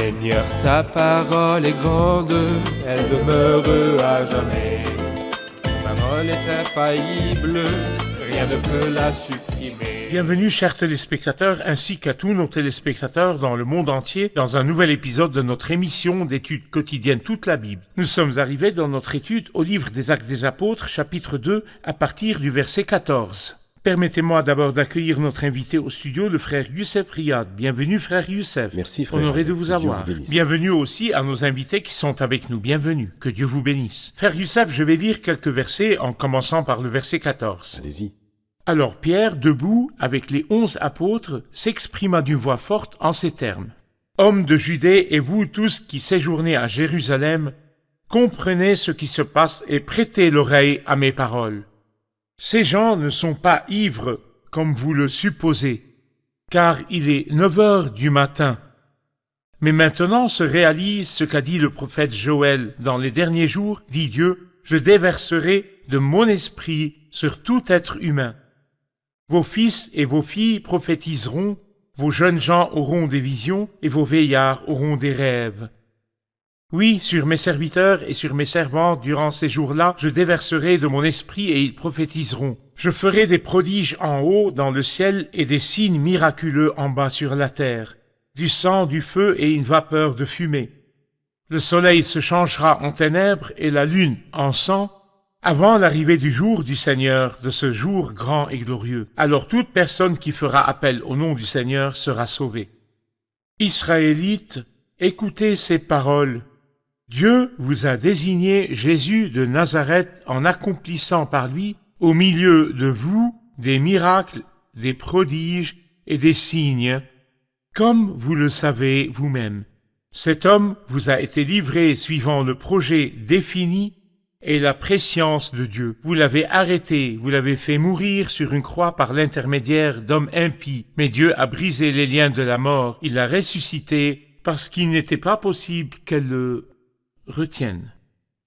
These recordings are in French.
Seigneur, ta parole est grande, elle demeure à jamais. Ta parole est infaillible, rien ne peut la supprimer. Bienvenue chers téléspectateurs ainsi qu'à tous nos téléspectateurs dans le monde entier dans un nouvel épisode de notre émission d'études quotidiennes toute la Bible. Nous sommes arrivés dans notre étude au livre des Actes des Apôtres, chapitre 2, à partir du verset 14. Permettez-moi d'abord d'accueillir notre invité au studio, le frère Youssef Riyad. Bienvenue frère Youssef. Merci frère. Honoré de vous avoir. Bienvenue aussi à nos invités qui sont avec nous. Bienvenue. Que Dieu vous bénisse. Frère Youssef, je vais lire quelques versets en commençant par le verset 14. Allez-y. Alors Pierre, debout, avec les 11 apôtres, s'exprima d'une voix forte en ces termes. « Hommes de Judée et vous tous qui séjournez à Jérusalem, comprenez ce qui se passe et prêtez l'oreille à mes paroles. Ces gens ne sont pas ivres comme vous le supposez, car il est 9 heures du matin. Mais maintenant se réalise ce qu'a dit le prophète Joël. Dans les derniers jours, dit Dieu, je déverserai de mon esprit sur tout être humain. Vos fils et vos filles prophétiseront, vos jeunes gens auront des visions et vos vieillards auront des rêves. Oui, sur mes serviteurs et sur mes servantes, durant ces jours-là, je déverserai de mon esprit et ils prophétiseront. Je ferai des prodiges en haut dans le ciel et des signes miraculeux en bas sur la terre, du sang, du feu et une vapeur de fumée. Le soleil se changera en ténèbres et la lune en sang, avant l'arrivée du jour du Seigneur, de ce jour grand et glorieux. Alors toute personne qui fera appel au nom du Seigneur sera sauvée. Israélites, écoutez ces paroles. Dieu vous a désigné Jésus de Nazareth en accomplissant par lui, au milieu de vous, des miracles, des prodiges et des signes, comme vous le savez vous-même. Cet homme vous a été livré suivant le projet défini et la prescience de Dieu. Vous l'avez arrêté, vous l'avez fait mourir sur une croix par l'intermédiaire d'hommes impies, mais Dieu a brisé les liens de la mort, il l'a ressuscité parce qu'il n'était pas possible qu'elle le retienne.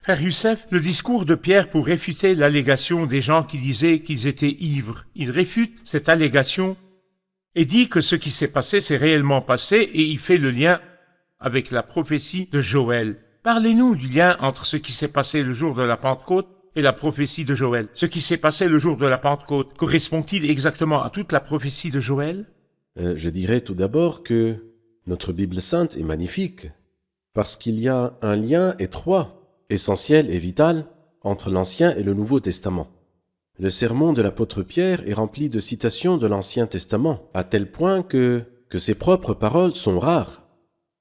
Frère Youssef, le discours de Pierre pour réfuter l'allégation des gens qui disaient qu'ils étaient ivres, il réfute cette allégation et dit que ce qui s'est passé s'est réellement passé et il fait le lien avec la prophétie de Joël. Parlez-nous du lien entre ce qui s'est passé le jour de la Pentecôte et la prophétie de Joël. Ce qui s'est passé le jour de la Pentecôte correspond-il exactement à toute la prophétie de Joël? Je dirais tout d'abord que notre Bible sainte est magnifique, parce qu'il y a un lien étroit, essentiel et vital entre l'Ancien et le Nouveau Testament. Le sermon de l'apôtre Pierre est rempli de citations de l'Ancien Testament, à tel point que ses propres paroles sont rares.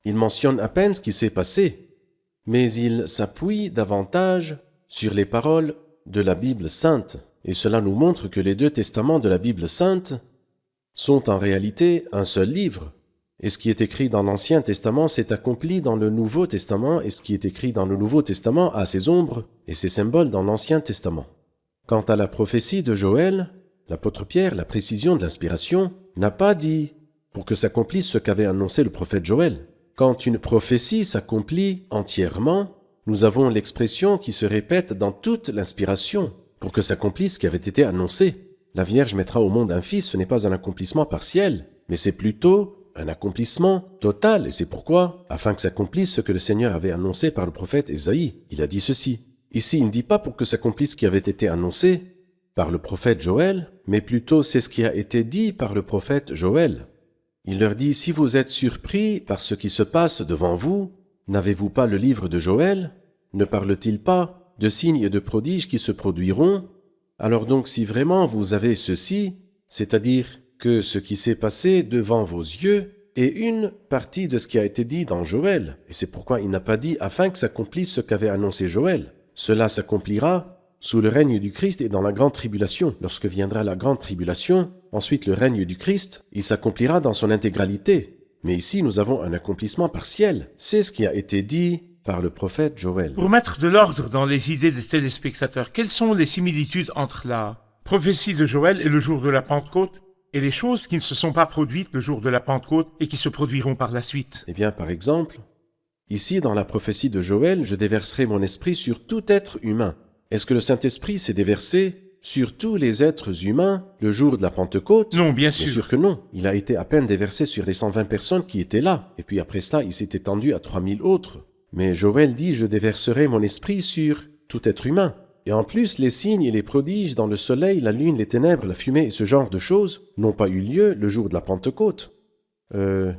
Il mentionne à peine ce qui s'est passé, mais il s'appuie davantage sur les paroles de la Bible sainte. Et cela nous montre que les deux testaments de la Bible sainte sont en réalité un seul livre. Et ce qui est écrit dans l'Ancien Testament s'est accompli dans le Nouveau Testament, et ce qui est écrit dans le Nouveau Testament a ses ombres et ses symboles dans l'Ancien Testament. Quant à la prophétie de Joël, l'apôtre Pierre, la précision de l'inspiration, n'a pas dit pour que s'accomplisse ce qu'avait annoncé le prophète Joël. Quand une prophétie s'accomplit entièrement, nous avons l'expression qui se répète dans toute l'inspiration pour que s'accomplisse ce qui avait été annoncé. La Vierge mettra au monde un fils, ce n'est pas un accomplissement partiel, mais c'est plutôt un accomplissement total, et c'est pourquoi, afin que s'accomplisse ce que le Seigneur avait annoncé par le prophète Ésaïe, il a dit ceci. Ici, il ne dit pas pour que s'accomplisse ce qui avait été annoncé par le prophète Joël, mais plutôt c'est ce qui a été dit par le prophète Joël. Il leur dit, si vous êtes surpris par ce qui se passe devant vous, n'avez-vous pas le livre de Joël? Ne parle-t-il pas de signes et de prodiges qui se produiront? Alors donc, si vraiment vous avez ceci, c'est-à-dire que ce qui s'est passé devant vos yeux est une partie de ce qui a été dit dans Joël. Et c'est pourquoi il n'a pas dit afin que s'accomplisse ce qu'avait annoncé Joël. Cela s'accomplira sous le règne du Christ et dans la grande tribulation. Lorsque viendra la grande tribulation, ensuite le règne du Christ, il s'accomplira dans son intégralité. Mais ici, nous avons un accomplissement partiel. C'est ce qui a été dit par le prophète Joël. Pour mettre de l'ordre dans les idées des téléspectateurs, quelles sont les similitudes entre la prophétie de Joël et le jour de la Pentecôte et les choses qui ne se sont pas produites le jour de la Pentecôte et qui se produiront par la suite? Eh bien, par exemple, ici, dans la prophétie de Joël, je déverserai mon esprit sur tout être humain. Est-ce que le Saint-Esprit s'est déversé sur tous les êtres humains le jour de la Pentecôte? Non, bien Bien sûr. sûr que non. Il a été à peine déversé sur les 120 personnes qui étaient là. Et puis après cela, il s'est étendu à 3000 autres. Mais Joël dit, je déverserai mon esprit sur tout être humain. Et en plus, les signes et les prodiges dans le soleil, la lune, les ténèbres, la fumée et ce genre de choses n'ont pas eu lieu le jour de la Pentecôte. Il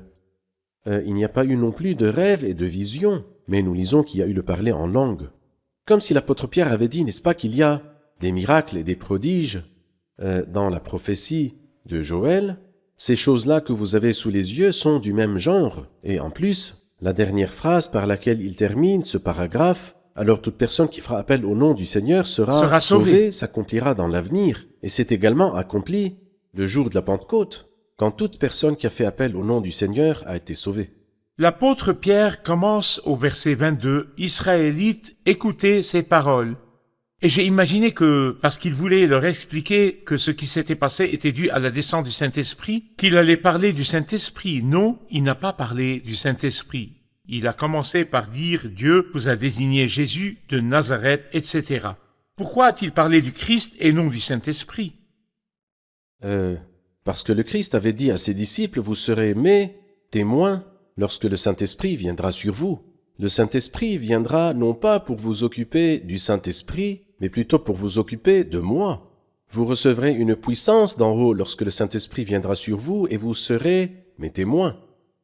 n'y a pas eu non plus de rêves et de visions, mais nous lisons qu'il y a eu le parler en langue. Comme si l'apôtre Pierre avait dit, n'est-ce pas, qu'il y a des miracles et des prodiges dans la prophétie de Joël. Ces choses-là que vous avez sous les yeux sont du même genre. Et en plus, la dernière phrase par laquelle il termine ce paragraphe, alors toute personne qui fera appel au nom du Seigneur sera sauvée, s'accomplira dans l'avenir. Et c'est également accompli le jour de la Pentecôte, quand toute personne qui a fait appel au nom du Seigneur a été sauvée. L'apôtre Pierre commence au verset 22, « Israélites, écoutez ces paroles. » Et j'ai imaginé que, parce qu'il voulait leur expliquer que ce qui s'était passé était dû à la descente du Saint-Esprit, qu'il allait parler du Saint-Esprit. Non, il n'a pas parlé du Saint-Esprit. Il a commencé par dire « Dieu vous a désigné Jésus de Nazareth, etc. » Pourquoi a-t-il parlé du Christ et non du Saint-Esprit? Parce que le Christ avait dit à ses disciples, vous serez mes témoins lorsque le Saint-Esprit viendra sur vous. Le Saint-Esprit viendra non pas pour vous occuper du Saint-Esprit, mais plutôt pour vous occuper de moi. Vous recevrez une puissance d'en haut lorsque le Saint-Esprit viendra sur vous et vous serez mes témoins.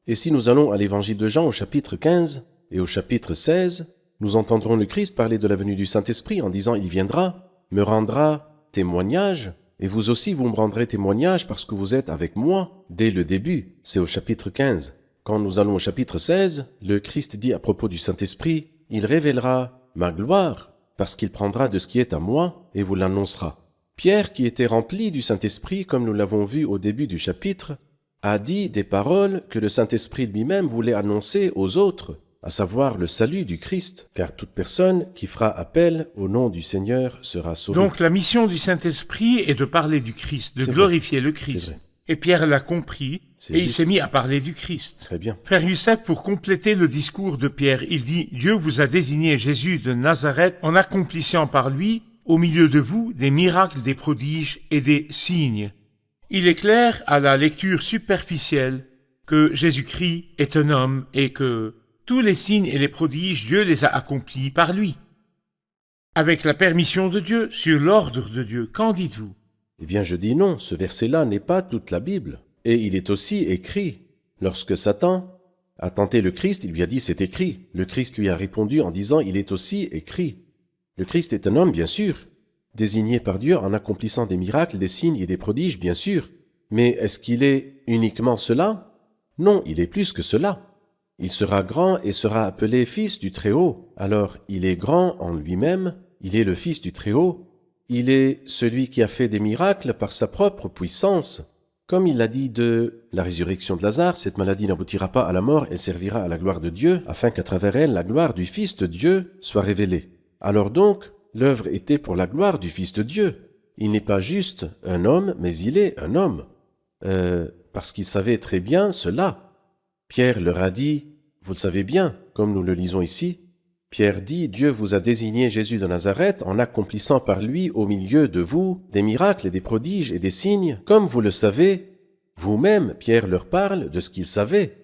Et si nous allons à l'évangile de Jean au chapitre 15 et au chapitre 16, nous entendrons le Christ parler de la venue du Saint-Esprit en disant « Il viendra, me rendra témoignage, et vous aussi vous me rendrez témoignage parce que vous êtes avec moi dès le début. » C'est au chapitre 15. Quand nous allons au chapitre 16, le Christ dit à propos du Saint-Esprit « Il révélera ma gloire parce qu'il prendra de ce qui est à moi et vous l'annoncera. » Pierre, qui était rempli du Saint-Esprit, comme nous l'avons vu au début du chapitre, a dit des paroles que le Saint-Esprit lui-même voulait annoncer aux autres, à savoir le salut du Christ, car toute personne qui fera appel au nom du Seigneur sera sauvée. Donc la mission du Saint-Esprit est de parler du Christ, de glorifier le Christ. Et Pierre l'a compris, et il s'est mis à parler du Christ. Très bien. Frère Youssef, pour compléter le discours de Pierre, il dit « Dieu vous a désigné Jésus de Nazareth en accomplissant par lui, au milieu de vous, des miracles, des prodiges et des signes. » Il est clair à la lecture superficielle que Jésus-Christ est un homme et que tous les signes et les prodiges, Dieu les a accomplis par lui. Avec la permission de Dieu, sur l'ordre de Dieu, qu'en dites-vous? Eh bien, je dis non, ce verset-là n'est pas toute la Bible. Et il est aussi écrit. Lorsque Satan a tenté le Christ, il lui a dit « c'est écrit ». Le Christ lui a répondu en disant « il est aussi écrit ». Le Christ est un homme, bien sûr, désigné par Dieu en accomplissant des miracles, des signes et des prodiges, bien sûr. Mais est-ce qu'il est uniquement cela? Non, il est plus que cela. Il sera grand et sera appelé Fils du Très-Haut. Alors, il est grand en lui-même, il est le Fils du Très-Haut. Il est celui qui a fait des miracles par sa propre puissance. Comme il l'a dit de la résurrection de Lazare, cette maladie n'aboutira pas à la mort, elle servira à la gloire de Dieu, afin qu'à travers elle, la gloire du Fils de Dieu soit révélée. Alors donc, l'œuvre était pour la gloire du Fils de Dieu. Il n'est pas juste un homme, mais il est un homme. Parce qu'il savait très bien cela. Pierre leur a dit, vous le savez bien, comme nous le lisons ici, Pierre dit, Dieu vous a désigné Jésus de Nazareth en accomplissant par lui au milieu de vous des miracles et des prodiges et des signes, comme vous le savez. Vous-même, Pierre leur parle de ce qu'il savait.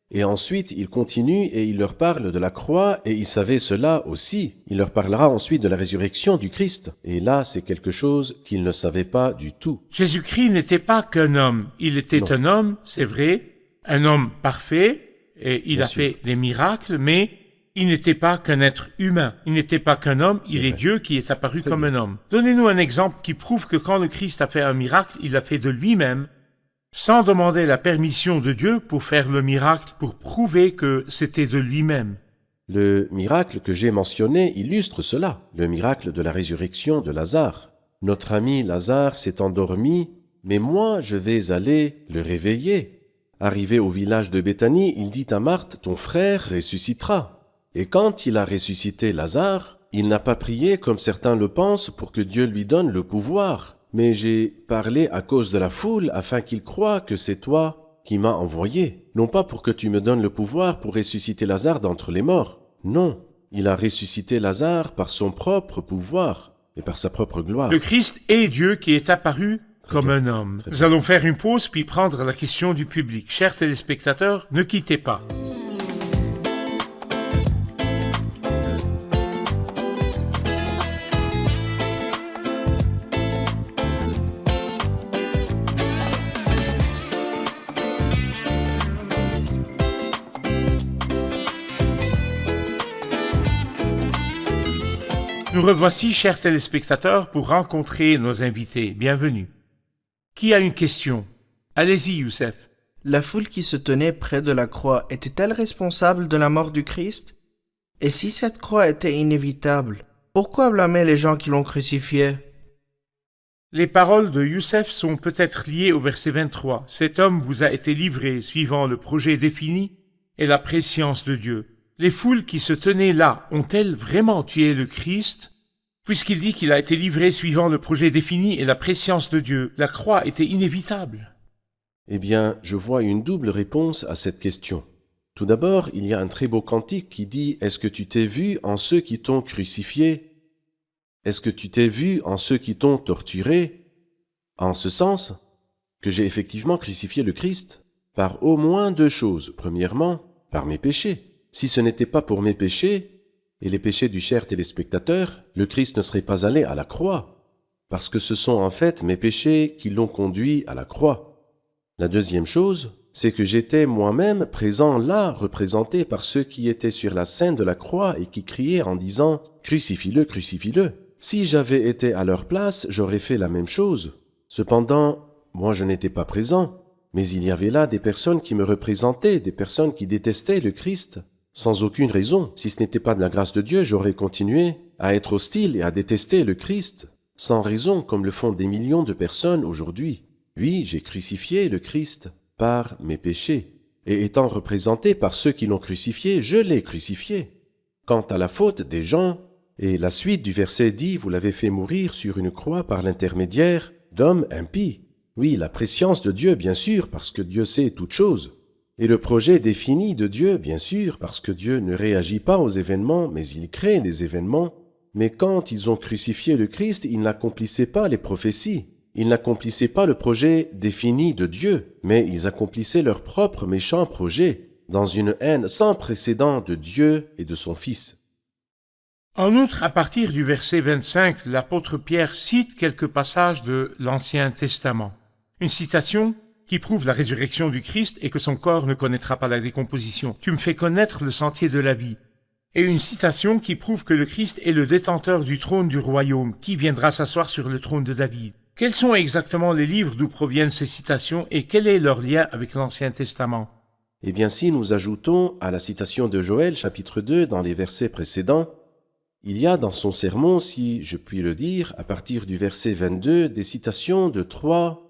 Et ensuite, il continue et il leur parle de la croix et il savait cela aussi. Il leur parlera ensuite de la résurrection du Christ. Et là, c'est quelque chose qu'ils ne savaient pas du tout. Jésus-Christ n'était pas qu'un homme. Il était un homme, c'est vrai, un homme parfait, et il a fait des miracles, mais il n'était pas qu'un être humain. Il n'était pas qu'un homme, il est Dieu qui est apparu comme un homme. Donnez-nous un exemple qui prouve que quand le Christ a fait un miracle, il l'a fait de lui-même, sans demander la permission de Dieu pour faire le miracle, pour prouver que c'était de lui-même. Le miracle que j'ai mentionné illustre cela, le miracle de la résurrection de Lazare. Notre ami Lazare s'est endormi, mais moi je vais aller le réveiller. Arrivé au village de Béthanie, il dit à Marthe, ton frère ressuscitera. Et quand il a ressuscité Lazare, il n'a pas prié comme certains le pensent pour que Dieu lui donne le pouvoir. Mais j'ai parlé à cause de la foule afin qu'ils croient que c'est toi qui m'as envoyé. Non pas pour que tu me donnes le pouvoir pour ressusciter Lazare d'entre les morts. Non, il a ressuscité Lazare par son propre pouvoir. et par sa propre gloire. Le Christ est Dieu qui est apparu comme bien. un homme. Très Nous bien. allons faire une pause puis prendre la question du public. Chers téléspectateurs, ne quittez pas. Nous revoici, chers téléspectateurs, pour rencontrer nos invités. Bienvenue. Qui a une question? Allez-y, Youssef. La foule qui se tenait près de la croix était-elle responsable de la mort du Christ? Et si cette croix était inévitable, pourquoi blâmer les gens qui l'ont crucifié? Les paroles de Youssef sont peut-être liées au verset 23. Cet homme vous a été livré suivant le projet défini et la préscience de Dieu. Les foules qui se tenaient là ont-elles vraiment tué le Christ? Puisqu'il dit qu'il a été livré suivant le projet défini et la préscience de Dieu, la croix était inévitable. Eh bien, je vois une double réponse à cette question. Tout d'abord, il y a un très beau cantique qui dit « Est-ce que tu t'es vu en ceux qui t'ont crucifié? Est-ce que tu t'es vu en ceux qui t'ont torturé? » En ce sens, que j'ai effectivement crucifié le Christ par au moins deux choses. Premièrement, par mes péchés. Si ce n'était pas pour mes péchés, et les péchés du cher téléspectateur, le Christ ne serait pas allé à la croix, parce que ce sont en fait mes péchés qui l'ont conduit à la croix. La deuxième chose, c'est que j'étais moi-même présent là, représenté par ceux qui étaient sur la scène de la croix et qui criaient en disant « Crucifie-le, crucifie-le ». Si j'avais été à leur place, j'aurais fait la même chose. Cependant, moi je n'étais pas présent, mais il y avait là des personnes qui me représentaient, des personnes qui détestaient le Christ. Sans aucune raison, si ce n'était pas de la grâce de Dieu, j'aurais continué à être hostile et à détester le Christ, sans raison, comme le font des millions de personnes aujourd'hui. Oui, j'ai crucifié le Christ par mes péchés, et étant représenté par ceux qui l'ont crucifié, je l'ai crucifié. Quant à la faute des gens, et la suite du verset dit « Vous l'avez fait mourir sur une croix par l'intermédiaire d'hommes impies ». Oui, la préscience de Dieu, bien sûr, parce que Dieu sait toutes choses. Et le projet défini de Dieu, bien sûr, parce que Dieu ne réagit pas aux événements, mais il crée des événements. Mais quand ils ont crucifié le Christ, ils n'accomplissaient pas les prophéties. Ils n'accomplissaient pas le projet défini de Dieu, mais ils accomplissaient leur propre méchant projet, dans une haine sans précédent de Dieu et de son Fils. En outre, à partir du verset 25, l'apôtre Pierre cite quelques passages de l'Ancien Testament. Une citation qui prouve la résurrection du Christ et que son corps ne connaîtra pas la décomposition. Tu me fais connaître le sentier de la vie. Et une citation qui prouve que le Christ est le détenteur du trône du royaume, qui viendra s'asseoir sur le trône de David. Quels sont exactement les livres d'où proviennent ces citations et quel est leur lien avec l'Ancien Testament? Eh bien, si nous ajoutons à la citation de Joël, chapitre 2, dans les versets précédents, il y a dans son sermon, si je puis le dire, à partir du verset 22, des citations de 3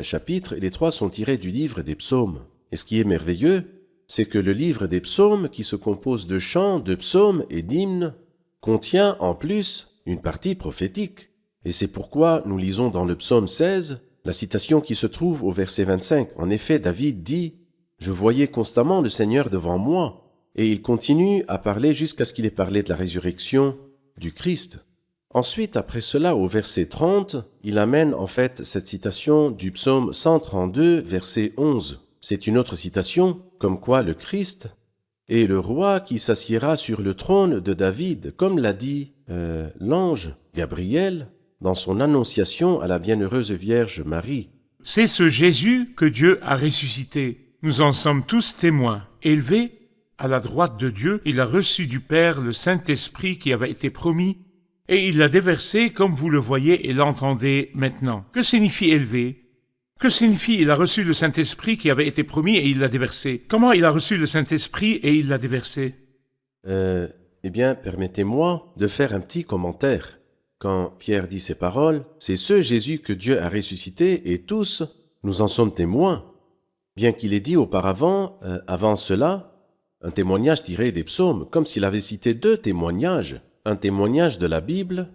chapitres, et les 3 sont tirés du livre des psaumes. Et ce qui est merveilleux, c'est que le livre des psaumes, qui se compose de chants, de psaumes et d'hymnes, contient en plus une partie prophétique. Et c'est pourquoi nous lisons dans le psaume 16 la citation qui se trouve au verset 25. En effet, David dit « Je voyais constamment le Seigneur devant moi ». Et il continue à parler jusqu'à ce qu'il ait parlé de la résurrection du Christ. Ensuite, après cela, au verset 30, il amène en fait cette citation du psaume 132, verset 11. C'est une autre citation, comme quoi le Christ est le roi qui s'assiera sur le trône de David, comme l'a dit l'ange Gabriel dans son annonciation à la bienheureuse Vierge Marie. C'est ce Jésus que Dieu a ressuscité. Nous en sommes tous témoins. Élevé à la droite de Dieu, il a reçu du Père le Saint-Esprit qui avait été promis, et il l'a déversé comme vous le voyez et l'entendez maintenant. Que signifie élevé? Que signifie il a reçu le Saint-Esprit qui avait été promis et il l'a déversé? Comment il a reçu le Saint-Esprit et il l'a déversé? Eh bien, permettez-moi de faire un petit commentaire. Quand Pierre dit ces paroles, c'est ce Jésus que Dieu a ressuscité et tous, nous en sommes témoins. Bien qu'il ait dit auparavant, avant cela, un témoignage tiré des psaumes, comme s'il avait cité 2 témoignages, un témoignage de la Bible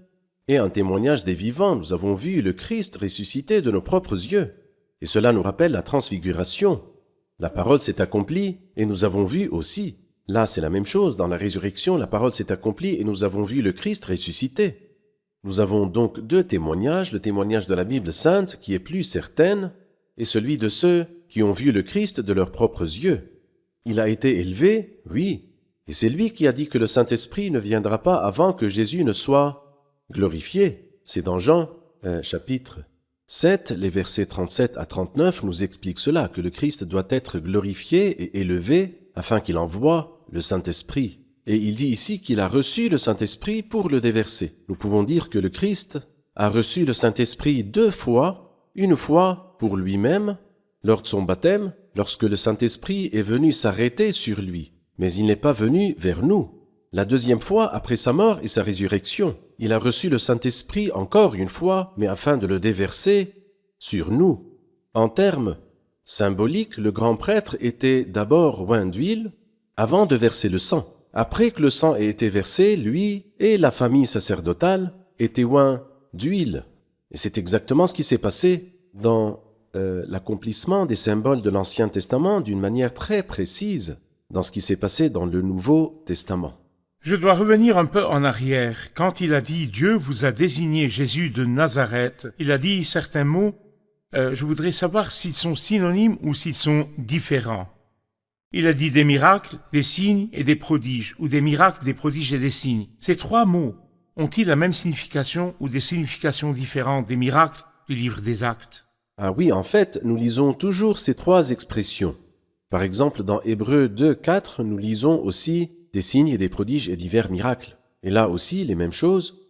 et un témoignage des vivants. Nous avons vu le Christ ressuscité de nos propres yeux. Et cela nous rappelle la transfiguration. La parole s'est accomplie et nous avons vu aussi. Là, c'est la même chose. Dans la résurrection, la parole s'est accomplie et nous avons vu le Christ ressuscité. Nous avons donc deux témoignages, le témoignage de la Bible sainte qui est plus certaine et celui de ceux qui ont vu le Christ de leurs propres yeux. Il a été élevé, oui, et c'est lui qui a dit que le Saint-Esprit ne viendra pas avant que Jésus ne soit glorifié. C'est dans Jean chapitre 7, les versets 37 à 39 nous expliquent cela, que le Christ doit être glorifié et élevé afin qu'il envoie le Saint-Esprit. Et il dit ici qu'il a reçu le Saint-Esprit pour le déverser. Nous pouvons dire que le Christ a reçu le Saint-Esprit 2 fois, une fois pour lui-même, lors de son baptême, lorsque le Saint-Esprit est venu s'arrêter sur lui. Mais il n'est pas venu vers nous. La deuxième fois, après sa mort et sa résurrection, il a reçu le Saint-Esprit encore une fois, mais afin de le déverser sur nous. En termes symboliques, le grand prêtre était d'abord oint d'huile avant de verser le sang. Après que le sang ait été versé, lui et la famille sacerdotale étaient oints d'huile. Et c'est exactement ce qui s'est passé dans l'accomplissement des symboles de l'Ancien Testament d'une manière très précise dans ce qui s'est passé dans le Nouveau Testament. Je dois revenir un peu en arrière. Quand il a dit « Dieu vous a désigné Jésus de Nazareth », il a dit certains mots, je voudrais savoir s'ils sont synonymes ou s'ils sont différents. Il a dit des miracles, des signes et des prodiges, ou des miracles, des prodiges et des signes. Ces 3 mots ont-ils la même signification ou des significations différentes des miracles du livre des Actes? Ah oui, en fait, nous lisons toujours ces 3 expressions. Par exemple, dans Hébreux 2, 4, nous lisons aussi des signes et des prodiges et divers miracles. Et là aussi, les mêmes choses.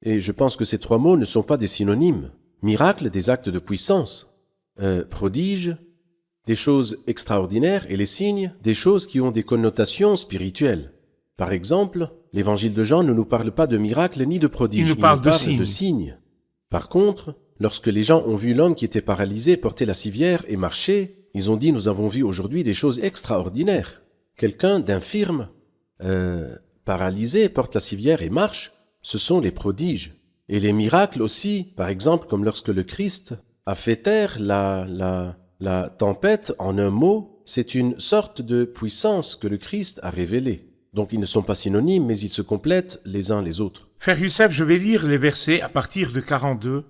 Et je pense que ces 3 mots ne sont pas des synonymes. Miracle, des actes de puissance. Prodige, des choses extraordinaires, et les signes, des choses qui ont des connotations spirituelles. Par exemple, l'évangile de Jean ne nous parle pas de miracles ni de prodiges, Il nous parle de signes. Par contre, lorsque les gens ont vu l'homme qui était paralysé porter la civière et marcher, ils ont dit « Nous avons vu aujourd'hui des choses extraordinaires. » Quelqu'un d'infirme, paralysé, porte la civière et marche, ce sont les prodiges. Et les miracles aussi, par exemple, comme lorsque le Christ a fait taire la tempête en un mot, c'est une sorte de puissance que le Christ a révélée. Donc ils ne sont pas synonymes, mais ils se complètent les uns les autres. Frère Youssef, je vais lire les versets à partir de 42.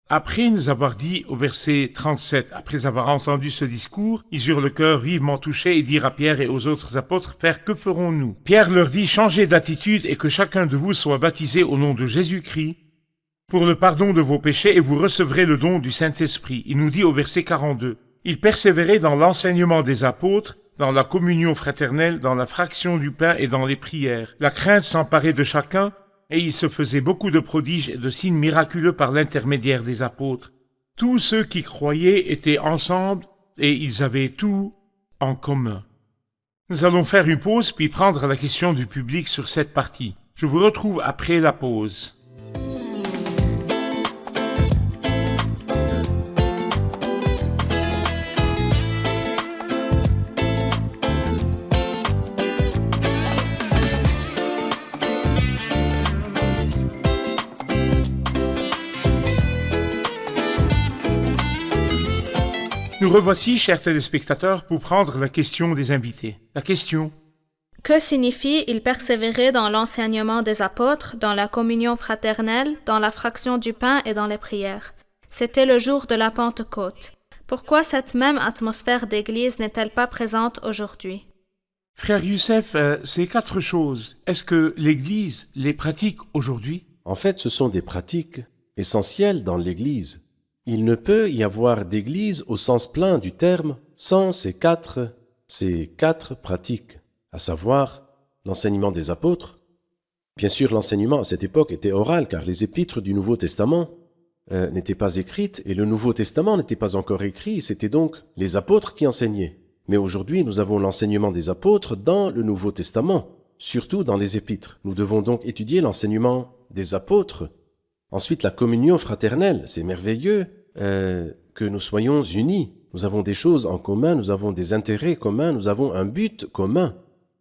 Après nous avoir dit au verset 37, après avoir entendu ce discours, ils eurent le cœur vivement touché et dirent à Pierre et aux autres apôtres, « Père, que ferons-nous » Pierre leur dit, « Changez d'attitude et que chacun de vous soit baptisé au nom de Jésus-Christ pour le pardon de vos péchés et vous recevrez le don du Saint-Esprit. » Il nous dit au verset 42, « Ils persévéraient dans l'enseignement des apôtres, dans la communion fraternelle, dans la fraction du pain et dans les prières. La crainte s'emparait de chacun, et il se faisait beaucoup de prodiges et de signes miraculeux par l'intermédiaire des apôtres. Tous ceux qui croyaient étaient ensemble, et ils avaient tout en commun. » Nous allons faire une pause, puis prendre la question du public sur cette partie. Je vous retrouve après la pause. Nous revoici, chers téléspectateurs, pour prendre la question des invités. La question: que signifie « il persévérait dans l'enseignement des apôtres, dans la communion fraternelle, dans la fraction du pain et dans les prières ». C'était le jour de la Pentecôte. Pourquoi cette même atmosphère d'église n'est-elle pas présente aujourd'hui? Frère Youssef, ces 4 choses, est-ce que l'Église les pratique aujourd'hui? En fait, ce sont des pratiques essentielles dans l'Église. Il ne peut y avoir d'Église au sens plein du terme sans ces quatre pratiques, à savoir l'enseignement des apôtres. Bien sûr, l'enseignement à cette époque était oral, car les épîtres du Nouveau Testament n'étaient pas écrites et le Nouveau Testament n'était pas encore écrit, c'était donc les apôtres qui enseignaient. Mais aujourd'hui, nous avons l'enseignement des apôtres dans le Nouveau Testament, surtout dans les épîtres. Nous devons donc étudier l'enseignement des apôtres. Ensuite, la communion fraternelle, c'est merveilleux que nous soyons unis. Nous avons des choses en commun, nous avons des intérêts communs, nous avons un but commun,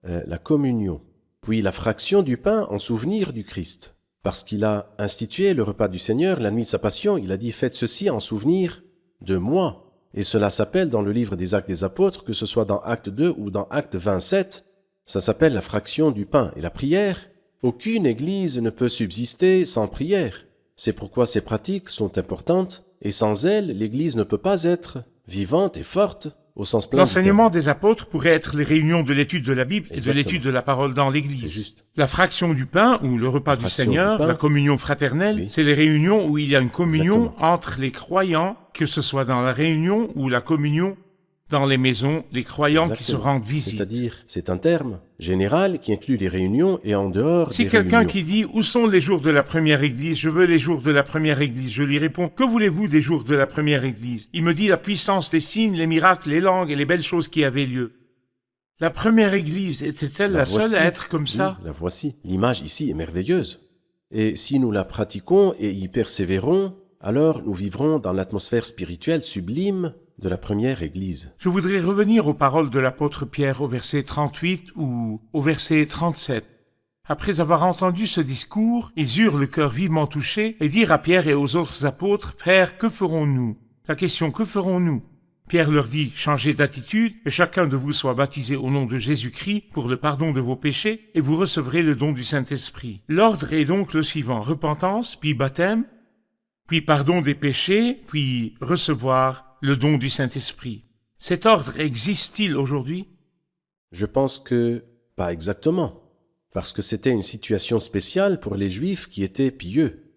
la communion. Puis la fraction du pain en souvenir du Christ. Parce qu'il a institué le repas du Seigneur, la nuit de sa passion, il a dit « Faites ceci en souvenir de moi ». Et cela s'appelle dans le livre des Actes des Apôtres, que ce soit dans Acte 2 ou dans Acte 27, ça s'appelle la fraction du pain. Et la prière, Aucune Église ne peut subsister sans prière. C'est pourquoi ces pratiques sont importantes, et sans elles, l'Église ne peut pas être vivante et forte au sens plein du terme. L'enseignement des apôtres pourrait être les réunions de l'étude de la Bible et de Exactement. l'étude de la parole dans C'est l'Église. juste. La fraction du pain, ou le repas du fraction Seigneur, du pain. la communion fraternelle, Oui. c'est les réunions où il y a une communion Exactement. entre les croyants, que ce soit dans la réunion ou la communion dans les maisons, les croyants qui se Exactement. rendent visite. C'est-à-dire, c'est un terme général qui inclut les réunions et en dehors Si des quelqu'un réunions. qui dit « Où sont les jours de la première église ?» Je veux les jours de la première église. Je lui réponds « Que voulez-vous des jours de la première église ?» Il me dit la puissance, les signes, les miracles, les langues et les belles choses qui avaient lieu. La première église était-elle la seule voici. à être comme ça? Oui, la voici. L'image ici est merveilleuse. Et si nous la pratiquons et y persévérons, alors nous vivrons dans l'atmosphère spirituelle sublime de la première Église. Je voudrais revenir aux paroles de l'apôtre Pierre au verset 38 ou au verset 37. Après avoir entendu ce discours, ils eurent le cœur vivement touché et dirent à Pierre et aux autres apôtres, « Frères, que ferons-nous » La question, que ferons-nous? Pierre leur dit, « Changez d'attitude et chacun de vous soit baptisé au nom de Jésus-Christ pour le pardon de vos péchés et vous recevrez le don du Saint-Esprit. » L'ordre est donc le suivant, repentance, puis baptême, puis pardon des péchés, puis recevoir le don du Saint-Esprit. Cet ordre existe-t-il aujourd'hui? Je pense que pas exactement, parce que c'était une situation spéciale pour les Juifs qui étaient pieux,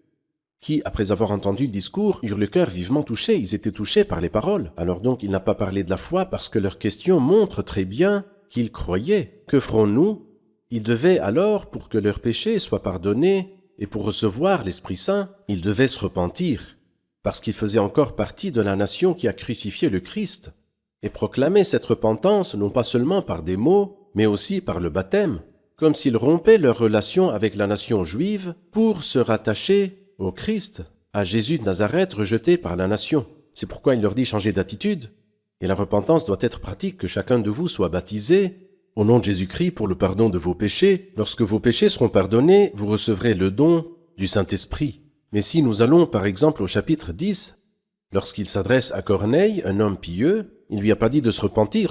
qui, après avoir entendu le discours, eurent le cœur vivement touché, ils étaient touchés par les paroles. Alors donc, il n'a pas parlé de la foi parce que leur question montre très bien qu'ils croyaient. Que ferons-nous? Ils devaient alors, pour que leurs péchés soient pardonnés et pour recevoir l'Esprit Saint, ils devaient se repentir, parce qu'ils faisaient encore partie de la nation qui a crucifié le Christ, et proclamer cette repentance non pas seulement par des mots, mais aussi par le baptême, comme s'ils rompaient leur relation avec la nation juive pour se rattacher au Christ, à Jésus de Nazareth rejeté par la nation. C'est pourquoi il leur dit changer d'attitude. Et la repentance doit être pratique, que chacun de vous soit baptisé au nom de Jésus-Christ pour le pardon de vos péchés. Lorsque vos péchés seront pardonnés, vous recevrez le don du Saint-Esprit. Mais si nous allons par exemple au chapitre 10, lorsqu'il s'adresse à Corneille, un homme pieux, il lui a pas dit de se repentir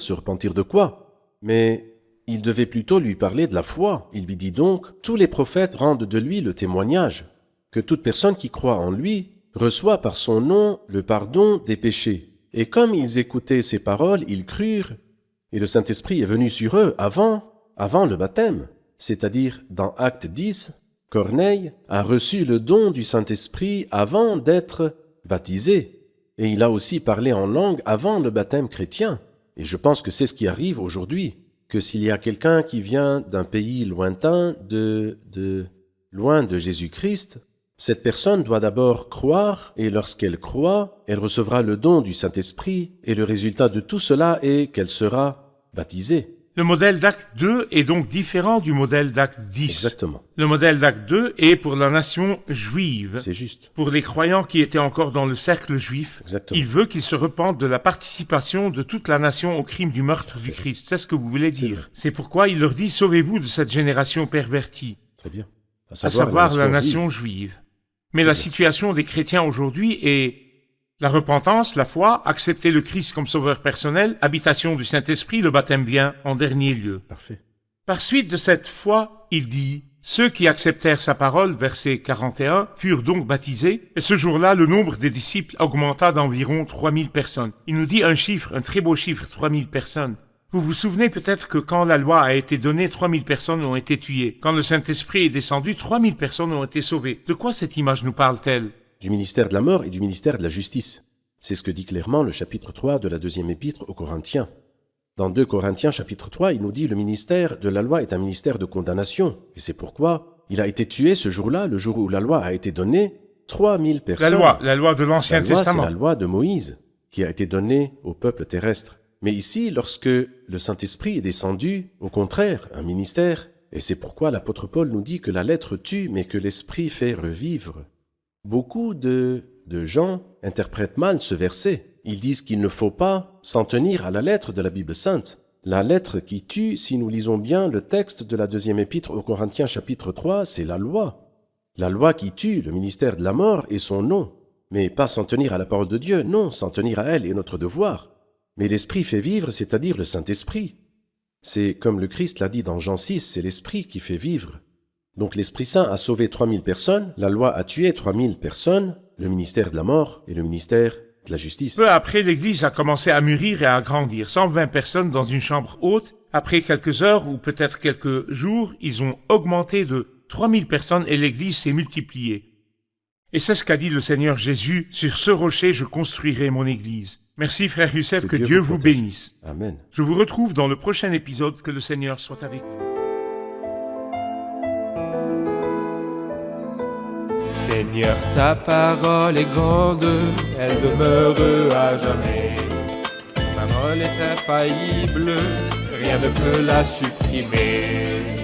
de quoi? Mais il devait plutôt lui parler de la foi. Il lui dit donc, tous les prophètes rendent de lui le témoignage, que toute personne qui croit en lui reçoit par son nom le pardon des péchés. Et comme ils écoutaient ces paroles, ils crurent, et le Saint-Esprit est venu sur eux avant le baptême. C'est-à-dire, dans Acte 10, Corneille a reçu le don du Saint-Esprit avant d'être baptisé. Et il a aussi parlé en langue avant le baptême chrétien. Et je pense que c'est ce qui arrive aujourd'hui, que s'il y a quelqu'un qui vient d'un pays lointain, loin de Jésus-Christ, cette personne doit d'abord croire, et lorsqu'elle croit, elle recevra le don du Saint-Esprit, et le résultat de tout cela est qu'elle sera baptisée. Le modèle d'acte 2 est donc différent du modèle d'acte 10. Exactement, Le modèle d'acte 2 est pour la nation juive. c'est juste. Pour les croyants qui étaient encore dans le cercle juif, Exactement. il veut qu'ils se repentent de la participation de toute la nation au crime du meurtre du Christ. C'est ce que vous voulez dire. C'est pourquoi il leur dit « Sauvez-vous de cette génération pervertie », Très bien. à savoir la nation juive. Mais la situation des chrétiens aujourd'hui est la repentance, la foi, accepter le Christ comme sauveur personnel, habitation du Saint-Esprit, le baptême vient en dernier lieu. Parfait. Par suite de cette foi, il dit « Ceux qui acceptèrent sa parole, verset 41, furent donc baptisés, et ce jour-là, le nombre des disciples augmenta d'environ 3000 personnes. » Il nous dit un chiffre, un très beau chiffre, 3000 personnes. Vous vous souvenez peut-être que quand la loi a été donnée, 3000 personnes ont été tuées. Quand le Saint-Esprit est descendu, 3000 personnes ont été sauvées. De quoi cette image nous parle-t-elle? Du ministère de la mort et du ministère de la justice. C'est ce que dit clairement le chapitre 3 de la deuxième épître aux Corinthiens. Dans 2 Corinthiens chapitre 3, il nous dit le ministère de la loi est un ministère de condamnation. Et c'est pourquoi il a été tué ce jour-là, le jour où la loi a été donnée, 3000 personnes. La loi de l'Ancien La loi, Testament. c'est la loi de Moïse qui a été donnée au peuple terrestre. Mais ici, lorsque le Saint-Esprit est descendu, au contraire, un ministère, et c'est pourquoi l'apôtre Paul nous dit que la lettre tue, mais que l'Esprit fait revivre. Beaucoup de gens interprètent mal ce verset. Ils disent qu'il ne faut pas s'en tenir à la lettre de la Bible sainte. La lettre qui tue, si nous lisons bien le texte de la deuxième épître aux Corinthiens chapitre 3, c'est la loi. La loi qui tue, le ministère de la mort et son nom. Mais pas s'en tenir à la parole de Dieu, non, s'en tenir à elle est notre devoir. Mais l'Esprit fait vivre, c'est-à-dire le Saint-Esprit. C'est comme le Christ l'a dit dans Jean 6, c'est l'Esprit qui fait vivre. Donc l'Esprit Saint a sauvé 3000 personnes, la loi a tué 3000 personnes, le ministère de la mort et le ministère de la justice. Peu après, l'Église a commencé à mûrir et à grandir. 120 personnes dans une chambre haute. Après quelques heures ou peut-être quelques jours, ils ont augmenté de 3000 personnes et l'Église s'est multipliée. Et c'est ce qu'a dit le Seigneur Jésus, « Sur ce rocher, je construirai mon Église ». Merci frère Youssef, que Dieu vous protège. bénisse. Amen. Je vous retrouve dans le prochain épisode, que le Seigneur soit avec vous. Seigneur, ta parole est grande, elle demeure à jamais. Ta parole est infaillible, rien ne peut la supprimer.